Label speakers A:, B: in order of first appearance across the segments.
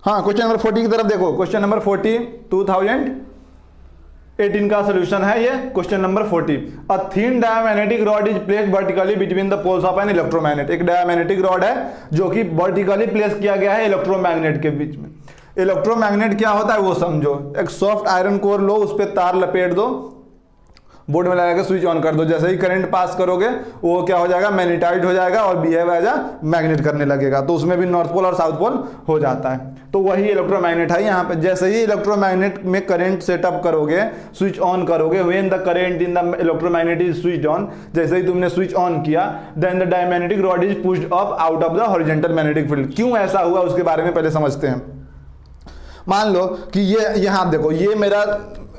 A: हाँ, question number 40 की तरफ देखो। क्वेश्चन नंबर 40 2018 का सोल्यूशन है ये question number 40। A thin diamagnetic rod is placed vertically between the poles of an electromagnet. एक डायमैग्नेटिक रॉड है जो कि वर्टिकली प्लेस किया गया है इलेक्ट्रोमैग्नेट के बीच में। इलेक्ट्रोमैग्नेट क्या होता है वो समझो। एक सॉफ्ट आयरन कोर लो, उस पर तार लपेट दो, बोर्ड में लगा के स्विच ऑन कर दो। जैसे ही करंट पास करोगे वो क्या हो जाएगा, मैग्नेटाइज हो जाएगा और बिहेव एज अ मैग्नेट करने लगेगा। तो उसमें भी नॉर्थ पोल और साउथ पोल हो जाता है। तो वही इलेक्ट्रोमैग्नेट है यहाँ पे। जैसे ही इलेक्ट्रोमैग्नेट में करंट सेटअप करोगे, स्विच ऑन करोगे, when the current in the electromagnet is switched on, जैसे ही तुमने स्विच ऑन किया, then the diamagnetic rod is pushed up out of the horizontal magnetic field. क्यों ऐसा हुआ उसके बारे में पहले समझते हैं। मान लो कि ये यहाँ देखो, ये मेरा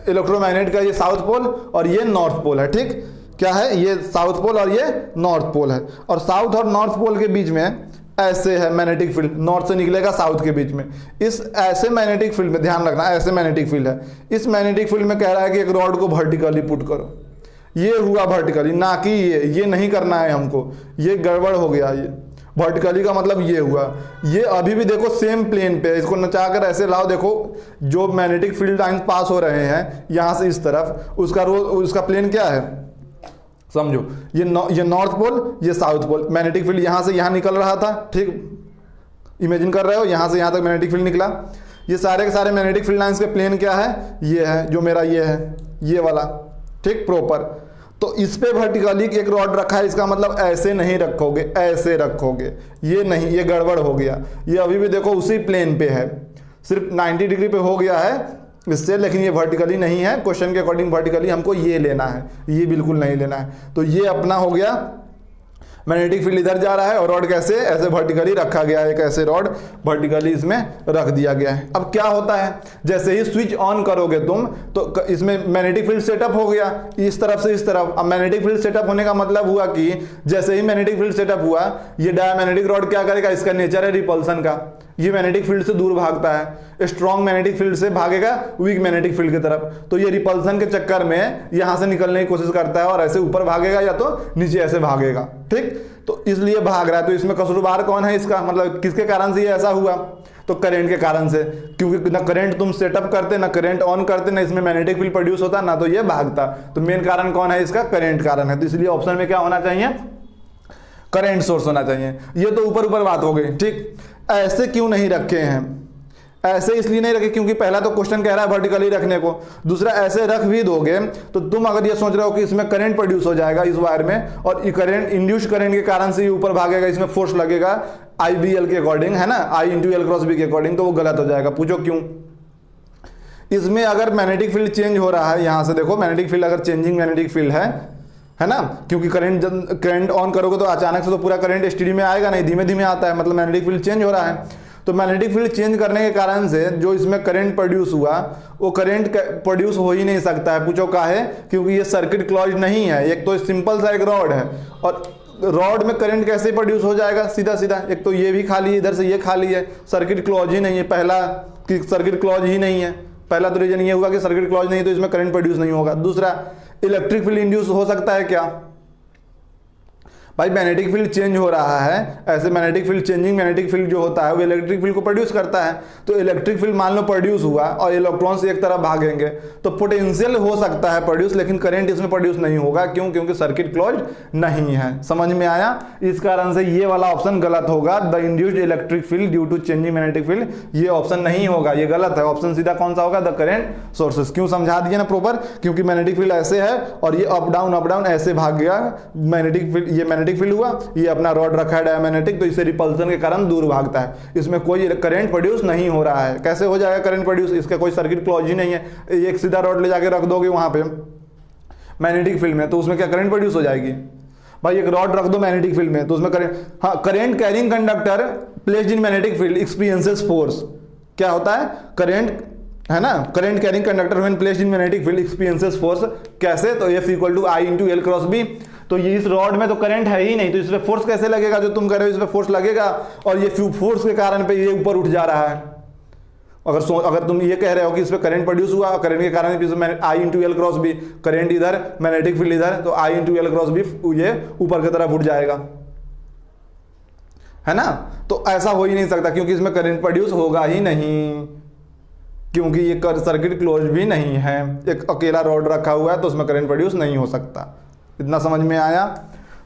A: इलेक्ट्रोमैग्नेट का ये साउथ पोल और ये नॉर्थ पोल है, ठीक। क्या है, ये साउथ पोल और ये नॉर्थ पोल है। और साउथ और नॉर्थ पोल के बीच में ऐसे है मैग्नेटिक फील्ड, नॉर्थ से निकलेगा साउथ के बीच में। इस ऐसे मैग्नेटिक फील्ड में ध्यान रखना, ऐसे मैग्नेटिक फील्ड है। इस मैग्नेटिक फील्ड में कह रहा है कि एक रॉड को वर्टिकली पुट करो। ये हुआ वर्टिकली, ना कि ये नहीं करना है हमको, ये गड़बड़ हो गया। ये वर्टिकली का मतलब ये हुआ। ये अभी भी देखो सेम प्लेन पे, इसको नचा कर ऐसे लाओ, देखो जो मैग्नेटिक फील्ड लाइंस पास हो रहे हैं यहाँ से इस तरफ, उसका प्लेन क्या है समझो। ये नॉर्थ पोल, ये साउथ पोल। मैग्नेटिक फील्ड यहाँ से यहाँ निकल रहा था, ठीक। इमेजिन कर रहे हो, यहाँ से यहाँ तक मैग्नेटिक फील्ड निकला। ये सारे के सारे मैग्नेटिक फील्ड लाइंस के प्लेन क्या है, ये है जो मेरा ये है, ये वाला, ठीक, प्रॉपर। तो इस पे वर्टिकली एक रॉड रखा है, इसका मतलब ऐसे नहीं रखोगे, ऐसे रखोगे। ये नहीं, ये गड़बड़ हो गया। ये अभी भी देखो उसी प्लेन पे है, सिर्फ 90 डिग्री पे हो गया है इससे, लेकिन ये वर्टिकली नहीं है। क्वेश्चन के अकॉर्डिंग वर्टिकली हमको ये लेना है, ये बिल्कुल नहीं लेना है। तो ये अपना हो गया, मैग्नेटिक फील्ड इधर जा रहा है और रॉड कैसे, ऐसे वर्टिकली रखा गया है। एक ऐसे रॉड वर्टिकली इसमें रख दिया गया है। अब क्या होता है, जैसे ही स्विच ऑन करोगे तुम, तो इसमें मैग्नेटिक फील्ड सेटअप हो गया इस तरफ से इस तरफ। अब मैग्नेटिक फील्ड सेटअप होने का मतलब हुआ कि जैसे ही मैग्नेटिक फील्ड सेटअप हुआ, ये डायमैग्नेटिक रॉड क्या करेगा, इसका नेचर है रिपल्सन का, ये मैग्नेटिक फील्ड से दूर भागता है। स्ट्रॉन्ग मैग्नेटिक फील्ड से भागेगा वीक मैग्नेटिक फील्ड की तरफ। तो ये रिपल्सन के चक्कर में यहां से निकलने की कोशिश करता है और ऐसे ऊपर भागेगा या तो नीचे ऐसे भागेगा, ठीक। तो इसलिए भाग रहा है। तो इसमें कसूरवार कौन है इसका, मतलब किसके कारण से ये ऐसा हुआ, तो करंट के कारण से। क्योंकि ना करंट तुम सेटअप करते, ना करंट ऑन करते, ना इसमें मैग्नेटिक फील्ड प्रोड्यूस होता, ना तो ये भागता। तो मेन कारण कौन है इसका, करंट कारण है। तो इसलिए ऑप्शन में क्या होना चाहिए, करंट सोर्स होना चाहिए। ये तो ऊपर ऊपर बात हो गई, ठीक। ऐसे क्यों नहीं रखे हैं, ऐसे इसलिए नहीं रखे क्योंकि पहला तो क्वेश्चन कह रहा है वर्टिकली रखने को, दूसरा ऐसे रख भी दोगे तो तुम अगर ये सोच रहे हो कि इसमें करंट प्रोड्यूस हो जाएगा इस वायर में, और ये करंट इंड्यूस करंट के कारण से ये ऊपर भागेगा, इसमें फोर्स लगेगा IBL के अकॉर्डिंग, है ना, I × L × B के अकॉर्डिंग, तो वो गलत हो जाएगा। पूछो क्यों। इसमें अगर मैग्नेटिक फील्ड चेंज हो रहा है, यहां से देखो मैग्नेटिक फील्ड अगर चेंजिंग मैग्नेटिक फील्ड है ना, क्योंकि करंट ऑन करोगे तो अचानक से तो पूरा करंट स्टेडी में आएगा नहीं, धीमे धीमे आता है, मतलब मैग्नेटिक फील्ड चेंज हो रहा है। तो मैग्नेटिक फील्ड चेंज करने के कारण से जो इसमें करंट प्रोड्यूस हुआ, वो करंट प्रोड्यूस हो ही नहीं सकता है। पूछो काहे, क्योंकि ये सर्किट क्लॉज नहीं है। एक तो सिंपल सा एक रॉड है, और रॉड में करंट कैसे प्रोड्यूस हो जाएगा सीधा सीधा, एक तो ये भी खाली है, इधर से ये खाली है, सर्किट क्लॉज ही नहीं है। पहला कि सर्किट क्लॉज ही नहीं है, पहला तो रीजन ये हुआ कि सर्किट क्लॉज नहीं, तो इसमें करंट प्रोड्यूस नहीं होगा। दूसरा, इलेक्ट्रिक फील्ड इंड्यूस हो सकता है क्या, भाई मैग्नेटिक फील्ड चेंज हो रहा है, ऐसे magnetic field changing magnetic field जो होता है वो इलेक्ट्रिक फील्ड को प्रोड्यूस करता है। तो इलेक्ट्रिक फील्ड मान लो प्रोड्यूस हुआ और इलेक्ट्रॉन्स एक तरफ भागेंगे, तो पोटेंशियल हो सकता है प्रोड्यूस, लेकिन करंट इसमें प्रोड्यूस नहीं होगा। क्यों, क्योंकि सर्किट क्लोज नहीं है। समझ में आया। इस कारण से ये वाला ऑप्शन गलत होगा, the induced electric field due to changing magnetic field, ये ऑप्शन नहीं होगा, ये गलत है। ऑप्शन सीधा कौन सा होगा, द करंट सोर्सेस। क्यों समझा दिया ना प्रॉपर, क्योंकि मैग्नेटिक फील्ड ऐसे है और ये अप डाउन ऐसे भाग गया मैग्नेटिक फील्ड, ये मैग्नेटिक फील्ड हुआ, ये अपना रॉड रखा है डायमैग्नेटिक, तो इसे रिपल्सन के कारण दूर भागता है। इसमें कोई करंट प्रोड्यूस नहीं हो रहा है। कैसे हो जाएगा करंट प्रोड्यूस, इसका कोई सर्किट क्लॉज ही नहीं है। एक सीधा रॉड ले जाके रख दोगे वहां पे मैग्नेटिक फील्ड में, तो उसमें क्या करंट प्रोड्यूस हो जाएगी। भाई एक रॉड रख दो मैग्नेटिक फील्ड में, तो उसमें करंट, हाँ, current carrying conductor placed in magnetic field experiences force. क्या होता है, करंट है ना, current carrying conductor when placed in magnetic field experiences force. कैसे, तो F = I × L × B। तो ये इस रॉड में तो करंट है ही नहीं, तो इसमें फोर्स कैसे लगेगा, जो तुम कह रहे हो इसमें फोर्स लगेगा, और ये फोर्स के कारण पे ये ऊपर उठ जा रहा है। अगर तुम ये कह रहे हो कि इसमें करंट प्रोड्यूस हुआ, करंट के कारण I × L × B, करंट इधर मैग्नेटिक फील्ड इधर, तो I × L × B ये ऊपर की तरफ उठ जाएगा, है ना। तो ऐसा हो ही नहीं सकता क्योंकि इसमें करंट प्रोड्यूस होगा ही नहीं, क्योंकि ये सर्किट क्लोज भी नहीं है, एक अकेला रॉड रखा हुआ है तो उसमें करंट प्रोड्यूस नहीं हो सकता। इतना समझ में आया।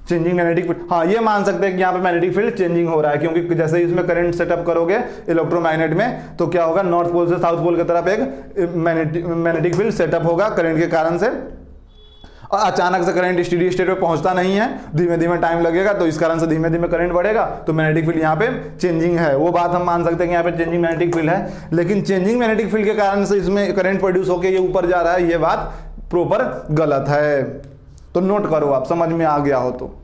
A: चेंजिंग मैग्नेटिक फील्ड, हाँ ये मान सकते हैं कि यहाँ पे मैग्नेटिक फील्ड चेंजिंग हो रहा है, क्योंकि जैसे ही इसमें करंट सेटअप करोगे इलेक्ट्रोमैग्नेट में तो क्या होगा, नॉर्थ पोल से साउथ पोल की तरफ एक मैग्नेटिक फील्ड सेटअप होगा करंट के कारण से, और अचानक से करंट स्टेडी स्टेट पे पहुंचता नहीं है, धीमे धीमे टाइम लगेगा, तो इस कारण से धीमे धीमे करंट बढ़ेगा, तो मैग्नेटिक फील्ड यहाँ पे चेंजिंग है, वो बात हम मान सकते हैं कि यहाँ पे चेंजिंग मैग्नेटिक फील्ड है। लेकिन चेंजिंग मैग्नेटिक फील्ड के कारण से इसमें करंट प्रोड्यूस होकर ये ऊपर जा रहा है, ये बात प्रॉपर गलत है। तो नोट करो आप, समझ में आ गया हो तो।